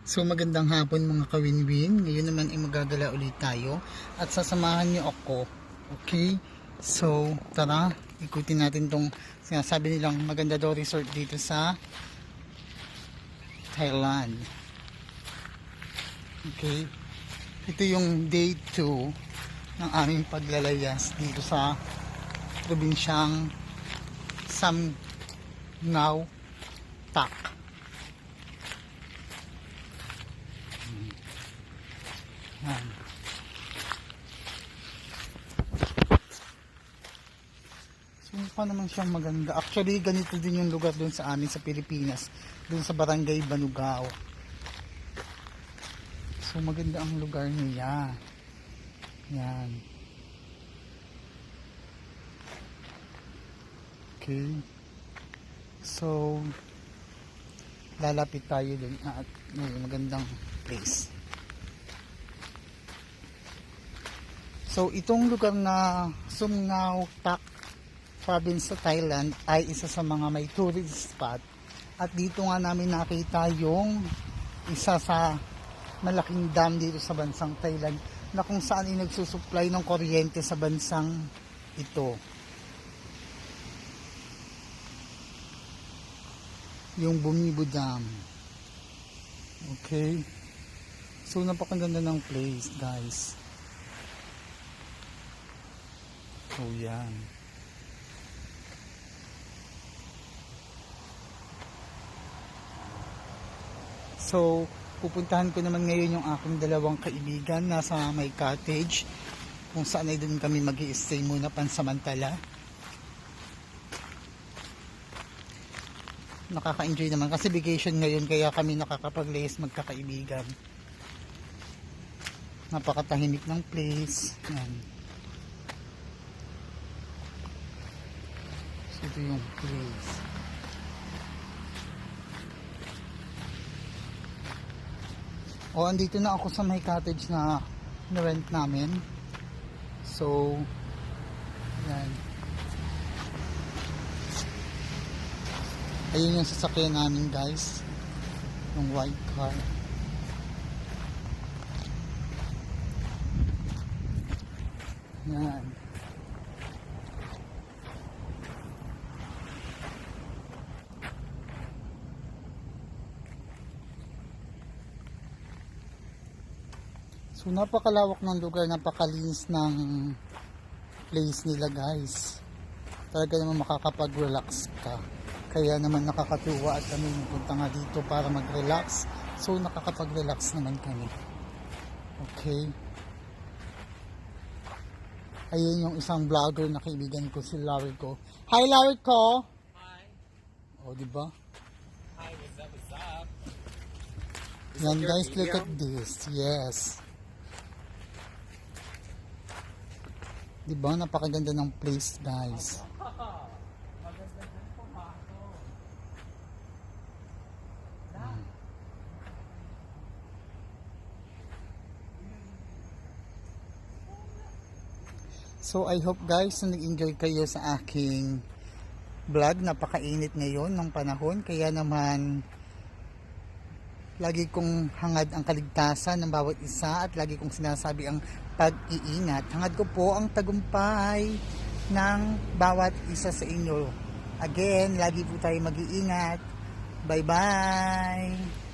So magandang hapon mga kawinwin. Ngayon naman ay magagala ulit tayo at sasamahan niyo ako. Okay? So tara, ikutin natin tong sinasabi nilang maganda daw resort dito sa Thailand. Okay? Ito yung day 2 ng aming paglalayas dito sa probinsyang Samgao Tak. Yan. So, mukha naman siyang maganda. Actually, ganito din yung lugar doon sa amin sa Pilipinas. Doon sa Barangay Banugao. So, maganda ang lugar niya. Yan. Okay. So, lalapit tayo doon at may magandang place. So itong lugar na Sumngao Tak province sa Thailand ay isa sa mga may tourist spot at dito nga namin nakita yung isa sa malaking dam dito sa bansang Thailand na kung saan ay nagsusupply ng kuryente sa bansang ito. Yung Bumibo Dam. Okay. So napakaganda ng place, guys. So yan. So pupuntahan ko naman ngayon yung aking dalawang kaibigan nasa may cottage kung saan ay doon kami mag-i-stay muna pansamantala. Nakaka-enjoy naman kasi vacation ngayon kaya kami nakakapag-layas magkakaibigan. Napakatahimik ng place. Yan. So, ito yung place. O, andito na ako sa may cottage na na-rent namin. So, yan. Ayun yung sasakyan namin, guys. Yung white car. Yan. So napakalawak ng lugar, napakalinis ng place nila, guys. Talaga naman makakapag-relax ka. Kaya naman nakakatuwa at kami punta nga dito para mag-relax. So nakakapag-relax naman kami. Okay. Ayun yung isang vlogger na kaibigan ko, si Larry ko. Hi Larry ko! Hi. O, diba? Hi, what's up, what's up? Yan guys, look at this. Yes. Diba? Napakaganda ng place, guys. Maganda dyan pumato. So I hope guys na nag-enjoy kayo sa aking vlog. Napakainit ngayon ng panahon. Kaya naman lagi kong hangad ang kaligtasan ng bawat isa at lagi kong sinasabi ang pag-iingat. Hangad ko po ang tagumpay ng bawat isa sa inyo. Again, lagi po tayo mag-iingat. Bye-bye!